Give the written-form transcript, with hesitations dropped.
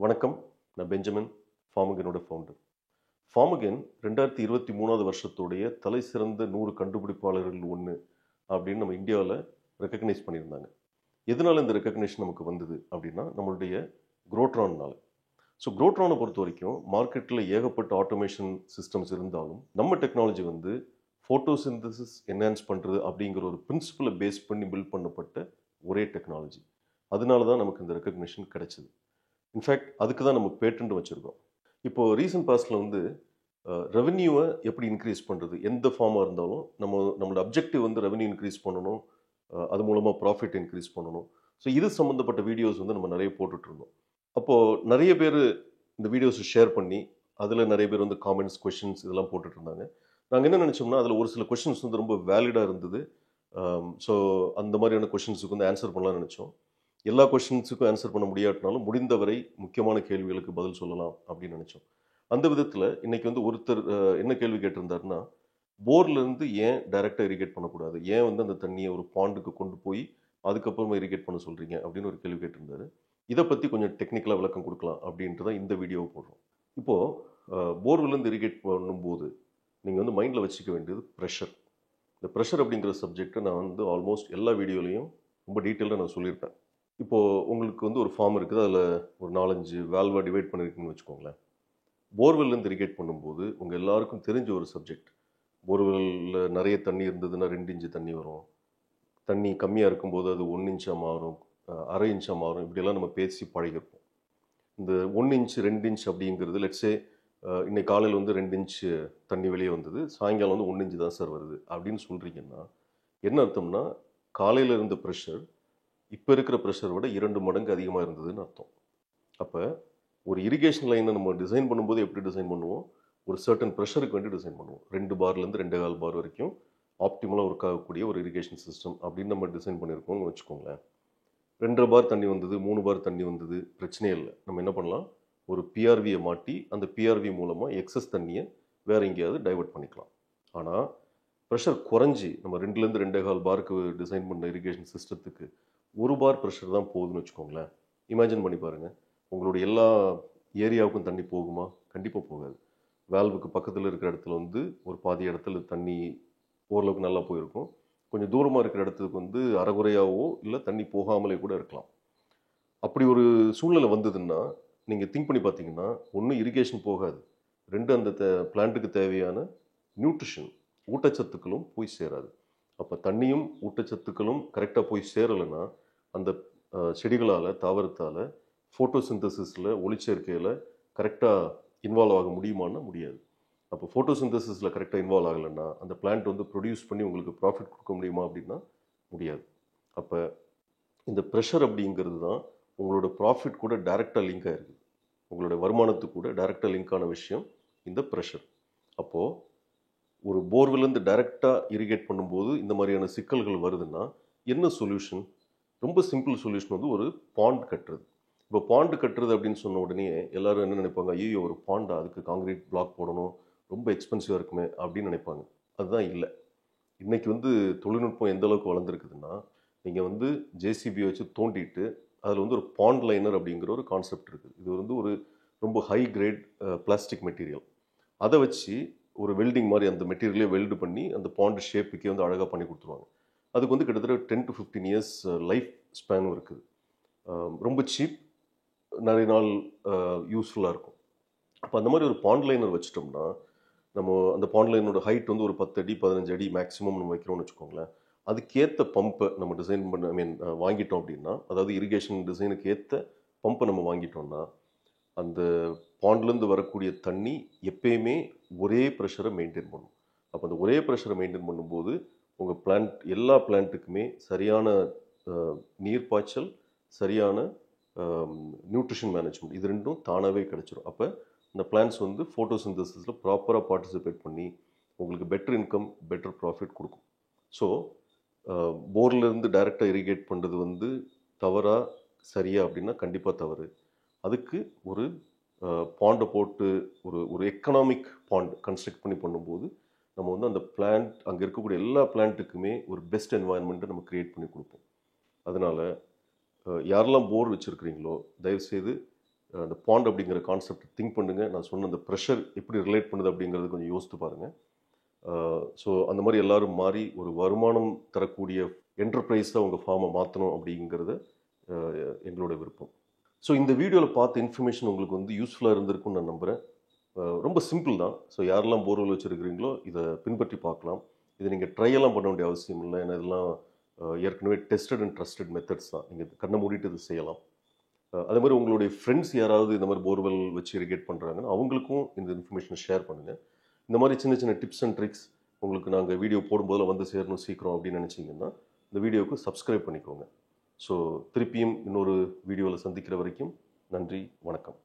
வணக்கம். நான் Benjamin, ஃபார்மகனோட founder. ஃபார்மகன் 2023 வருஷத்துடைய தலை சிறந்த 100 கண்டுபிடிப்பாளர்கள் ஒன்று அப்படின்னு நம்ம இந்தியாவில் ரெக்கக்னைஸ் பண்ணியிருந்தாங்க. எதனால இந்த ரெக்கக்னேஷன் நமக்கு வந்தது அப்படின்னா, நம்மளுடைய குரோட்ரான்னால. ஸோ குரோட்ரானை பொறுத்த வரைக்கும் மார்க்கெட்டில் ஏகப்பட்ட ஆட்டோமேஷன் சிஸ்டம்ஸ் இருந்தாலும், நம்ம டெக்னாலஜி வந்து ஃபோட்டோசிந்தசிஸ் என்ஹான்ஸ் பண்ணுறது அப்படிங்கிற ஒரு பிரின்சிபலை பேஸ் பண்ணி பில்ட் பண்ணப்பட்ட ஒரே டெக்னாலஜி. அதனால தான் நமக்கு இந்த ரெக்கக்னேஷன் கிடைச்சிது. இன்ஃபேக்ட் அதுக்கு தான் நம்ம பேட்டன்ட் வச்சுருக்கோம். இப்போது ரீசன்ட் பாஸ்டில் வந்து ரெவென்யூவை எப்படி இன்க்ரீஸ் பண்ணுறது, எந்த ஃபார்மாக இருந்தாலும் நம்மளோட அப்ஜெக்டிவ் வந்து ரெவென்யூ இன்க்ரீஸ் பண்ணணும், அது மூலமாக ப்ராஃபிட் இன்க்ரீஸ் பண்ணணும். ஸோ இது சம்மந்தப்பட்ட வீடியோஸ் வந்து நம்ம நிறைய போட்டுட்ருந்தோம். அப்போது நிறைய பேர் இந்த வீடியோஸை ஷேர் பண்ணி அதில் நிறைய பேர் வந்து காமெண்ட்ஸ், கொஷின்ஸ் இதெல்லாம் போட்டுட்ருந்தாங்க. நாங்கள் என்ன நினச்சோம்னா, அதில் ஒரு சில கொஷின்ஸ் வந்து ரொம்ப வேலிடாக இருந்தது. ஸோ அந்த மாதிரியான கொஷின்ஸுக்கு வந்து ஆன்சர் பண்ணலாம்னு நினச்சோம். எல்லா கொஷின்ஸுக்கும் ஆன்சர் பண்ண முடியாட்டினாலும் முடிந்தவரை முக்கியமான கேள்விகளுக்கு பதில் சொல்லலாம் அப்படின்னு நினச்சோம். அந்த விதத்தில் இன்றைக்கி வந்து ஒருத்தர் என்ன கேள்வி கேட்டிருந்தாருன்னா, போர்லேருந்து ஏன் டைரெக்டாக இரிகேட் பண்ணக்கூடாது, ஏன் வந்து அந்த தண்ணியை ஒரு பாண்டுக்கு கொண்டு போய் அதுக்கப்புறமா இரிகேட் பண்ண சொல்கிறீங்க அப்படின்னு ஒரு கேள்வி கேட்டிருந்தாரு. இதை பற்றி கொஞ்சம் டெக்னிக்கலாக விளக்கம் கொடுக்கலாம் அப்படின்ட்டு தான் இந்த வீடியோவை போடுறோம். இப்போது போர்வெல்லேருந்து இரிகேட் பண்ணும்போது நீங்கள் வந்து மைண்டில் வச்சுக்க வேண்டியது ப்ரெஷர். இந்த ப்ரெஷர் அப்படிங்கிற சப்ஜெக்டை நான் வந்து ஆல்மோஸ்ட் எல்லா வீடியோலையும் ரொம்ப டீட்டெயிலாக நான் சொல்லியிருப்பேன். இப்போது உங்களுக்கு வந்து ஒரு ஃபார்ம் இருக்குது, அதில் ஒரு 4-5 வேல்வாக டிவைட் பண்ணியிருக்குன்னு வச்சுக்கோங்களேன். போர்வெல்லேருந்து இரிகேட் பண்ணும்போது உங்கள் எல்லாருக்கும் தெரிஞ்ச ஒரு சப்ஜெக்ட், போர்வெல்லில் நிறைய தண்ணி இருந்ததுன்னா 2 இன்ச்சு தண்ணி வரும், தண்ணி கம்மியாக இருக்கும்போது அது 1 இன்ச்சாக மாறும், 1/2 இன்ச்சாக மாறும், இப்படியெல்லாம் நம்ம பேசி பழகிருப்போம். இந்த 1 இன்ச் 2 இன்ச் அப்படிங்கிறது லெட்ஸே இன்னைக்கு காலையில் வந்து 2 இன்ச்சு தண்ணி வெளியே வந்தது, சாயங்காலம் வந்து 1 இன்ச்சு தான் சார் வருது அப்படின்னு சொல்கிறீங்கன்னா என்ன அர்த்தம்னா, காலையில் இருந்த ப்ரெஷர் இப்போ இருக்கிற ப்ரெஷரை விட 2 மடங்கு அதிகமாக இருந்ததுன்னு அர்த்தம். அப்போ ஒரு இரிகேஷன் லைனை நம்ம டிசைன் பண்ணும்போது எப்படி டிசைன் பண்ணுவோம், ஒரு சர்டன் ப்ரெஷருக்கு வேண்டி டிசைன் பண்ணுவோம். 2 பார்லேருந்து 2.25 பார் வரைக்கும் ஆப்டிமலாக ஒர்க் ஆகக்கூடிய ஒரு இரிகேஷன் சிஸ்டம் அப்படின்னு நம்ம டிசைன் பண்ணியிருக்கோம்னு வச்சுக்கோங்களேன். 2.5 பார் தண்ணி வந்தது, 3 பார் தண்ணி வந்தது, பிரச்சனையே இல்லை. நம்ம என்ன பண்ணலாம், ஒரு பிஆர்வியை மாட்டி அந்த பிஆர்வி மூலமாக எக்ஸஸ் தண்ணியை வேறு எங்கேயாவது டைவெர்ட் பண்ணிக்கலாம். ஆனால் ப்ரெஷர் குறைஞ்சி நம்ம 2லேருந்து 2.25 பாருக்கு டிசைன் பண்ண இரிகேஷன் சிஸ்டத்துக்கு 1 பார் ப்ரெஷர் தான் போகுதுன்னு வச்சுக்கோங்களேன். இமேஜின் பண்ணி பாருங்கள், உங்களுடைய எல்லா ஏரியாவுக்கும் தண்ணி போகுமா? கண்டிப்பாக போகாது. வேல்வுக்கு பக்கத்தில் இருக்கிற இடத்துல வந்து ஒரு பாதி இடத்துல தண்ணி ஓரளவுக்கு நல்லா போயிருக்கும். கொஞ்சம் தூரமாக இருக்கிற இடத்துக்கு வந்து அரைகுறையாகவோ இல்லை தண்ணி போகாமலே கூட இருக்கலாம். அப்படி ஒரு சூழ்நிலை வந்ததுன்னா நீங்கள் திங்க் பண்ணி பார்த்தீங்கன்னா, ஒன்று இரிகேஷன் போகாது, 2 அந்த பிளான்ட்டுக்கு தேவையான நியூட்ரிஷன் ஊட்டச்சத்துக்களும் போய் சேராது. அப்போ தண்ணியும் ஊட்டச்சத்துக்களும் கரெக்டாக போய் சேரலைன்னா அந்த செடிகளால், தாவரத்தால் ஃபோட்டோசிந்தசிஸில், ஒளிச்சேர்க்கையில் கரெக்டாக இன்வால்வ் ஆக முடியுமான்னா முடியாது. அப்போ ஃபோட்டோசிந்தசிஸில் கரெக்டாக இன்வால்வ் ஆகலைன்னா அந்த பிளான்ட் வந்து ப்ரொடியூஸ் பண்ணி உங்களுக்கு ப்ராஃபிட் கொடுக்க முடியுமா அப்படின்னா முடியாது. அப்போ இந்த ப்ரெஷர் அப்படிங்கிறது தான் உங்களோட ப்ராஃபிட் கூட டைரெக்டாக லிங்க் ஆகிருக்கு. உங்களோட வருமானத்துக்கு கூட டைரெக்டாக லிங்கான விஷயம் இந்த ப்ரெஷர். அப்போது ஒரு போர்வெல்லேருந்து டைரெக்டாக இரிகேட் பண்ணும்போது இந்த மாதிரியான சிக்கல்கள் வருதுன்னா என்ன சொல்யூஷன்? ரொம்ப சிம்பிள் சொல்யூஷன் வந்து ஒரு பாண்ட் கட்டுறது. இப்போ பாண்டு கட்டுறது அப்படின்னு சொன்ன உடனே எல்லோரும் என்ன நினைப்பாங்க, ஐயோ ஒரு பாண்டா, அதுக்கு காங்கிரீட் பிளாக் போடணும், ரொம்ப எக்ஸ்பென்சிவாக இருக்குமே அப்படின்னு நினைப்பாங்க. அதுதான் இல்லை. இன்றைக்கி வந்து தொழில்நுட்பம் எந்த அளவுக்கு வளர்ந்துருக்குதுன்னா, நீங்கள் வந்து ஜேசிபி வச்சு தோண்டிட்டு அதில் வந்து ஒரு பாண்ட் லைனர் அப்படிங்கிற ஒரு கான்செப்ட் இருக்குது. இது வந்து ஒரு ரொம்ப ஹை கிரேட் பிளாஸ்டிக் மெட்டீரியல். அதை வச்சு ஒரு வெல்டிங் மாதிரி அந்த மெட்டீரியலே வெல்டு பண்ணி அந்த பாண்டு ஷேப்புக்கே வந்து அழகாக பண்ணி கொடுத்துருவாங்க. அதுக்கு வந்து கிட்டத்தட்ட 10 to 15 இயர்ஸ் லைஃப் ஸ்பேனும் இருக்குது. ரொம்ப சீப், நிறைய நாள் யூஸ்ஃபுல்லாக இருக்கும். அப்போ அந்த மாதிரி ஒரு பாண்ட் லைனர் வச்சிட்டோம்னா, நம்ம அந்த பாண்ட் லைனோட ஹைட் வந்து ஒரு 10 அடி 15 அடி மேக்ஸிமம் நம்ம வைக்கிறோம்னு வச்சுக்கோங்களேன். அதுக்கேற்ற பம்பை நம்ம டிசைன் பண்ண வாங்கிட்டோம் அப்படின்னா, அதாவது இரிகேஷன் டிசைனுக்கு ஏற்ற பம்பை நம்ம வாங்கிட்டோம்னா, அந்த பாண்ட்லேருந்து வரக்கூடிய தண்ணி எப்பயுமே ஒரே ப்ரெஷரை மெயின்டைன் பண்ணும். அப்போ அந்த ஒரே ப்ரெஷரை மெயின்டைன் பண்ணும்போது உங்கள் பிளான்ட், எல்லா பிளான்ட்டுக்குமே சரியான நீர் பாய்ச்சல், சரியான நியூட்ரிஷன் மேனேஜ்மெண்ட், இது ரெண்டும் தானாகவே கிடச்சிரும். அப்போ இந்த பிளான்ஸ் வந்து ஃபோட்டோசிந்தசிஸில் ப்ராப்பராக பார்ட்டிசிபேட் பண்ணி உங்களுக்கு பெட்டர் இன்கம், பெட்டர் ப்ராஃபிட் கொடுக்கும். ஸோ போர்லேருந்து டைரெக்டாக இரிகேட் பண்ணுறது வந்து தவறா சரியா அப்படின்னா கண்டிப்பாக தவறு. அதுக்கு ஒரு பாண்டை போட்டு ஒரு எக்கனாமிக் பாண்ட் கன்ஸ்ட்ரக்ட் பண்ணி பண்ணும்போது நம்ம வந்து அந்த பிளான்ட், அங்கே இருக்கக்கூடிய எல்லா பிளான்ட்டுக்குமே ஒரு பெஸ்ட் என்வாயன்மெண்ட்டை நம்ம க்ரியேட் பண்ணி கொடுப்போம். அதனால் யாரெல்லாம் போர் வச்சுருக்கிறீங்களோ தயவுசெய்து அந்த பாண்ட் அப்படிங்கிற கான்செப்ட் திங்க் பண்ணுங்கள். நான் சொன்ன அந்த ப்ரெஷர் எப்படி ரிலேட் பண்ணுது அப்படிங்கிறது கொஞ்சம் யோசித்து பாருங்கள். ஸோ அந்த மாதிரி எல்லாரும் மாறி ஒரு வருமானம் தரக்கூடிய என்டர்பிரைஸாக உங்கள் ஃபார்மை மாற்றணும் அப்படிங்கிறது எங்களோட விருப்பம். ஸோ இந்த வீடியோவில் பார்த்த இன்ஃபர்மேஷன் உங்களுக்கு வந்து யூஸ்ஃபுல்லாக இருந்திருக்கும்னு நான் நம்புகிறேன். ரொம்ப சிம்பிள் தான். ஸோ யாரெல்லாம் போர்வெல் வச்சுருக்கிறீங்களோ இதை பின்பற்றி பார்க்கலாம். இதை நீங்கள் ட்ரையெல்லாம் பண்ண வேண்டிய அவசியம் இல்லை. ஏன்னா இதெல்லாம் ஏற்கனவே டெஸ்டட் அண்ட் ட்ரஸ்டட் மெத்தட்ஸ் தான். நீங்கள் கண்ணை மூடிட்டு இது செய்யலாம். அதே மாதிரி உங்களுடைய ஃப்ரெண்ட்ஸ் யாராவது இந்த மாதிரி போர்வெல் வச்சு இரிகேட் பண்ணுறாங்கன்னா அவங்களுக்கும் இந்த இன்ஃபர்மேஷனை ஷேர் பண்ணுங்கள். இந்த மாதிரி சின்ன சின்ன டிப்ஸ் அண்ட் ட்ரிக்ஸ் உங்களுக்கு நாங்கள் வீடியோ போடும்போதில் வந்து சேரணும் சீக்கிரம் அப்படின்னு நினச்சிங்கன்னா இந்த வீடியோவுக்கு சப்ஸ்கிரைப் பண்ணிக்கோங்க. ஸோ திருப்பியும் இன்னொரு வீடியோவில் சந்திக்கிற வரைக்கும் நன்றி, வணக்கம்.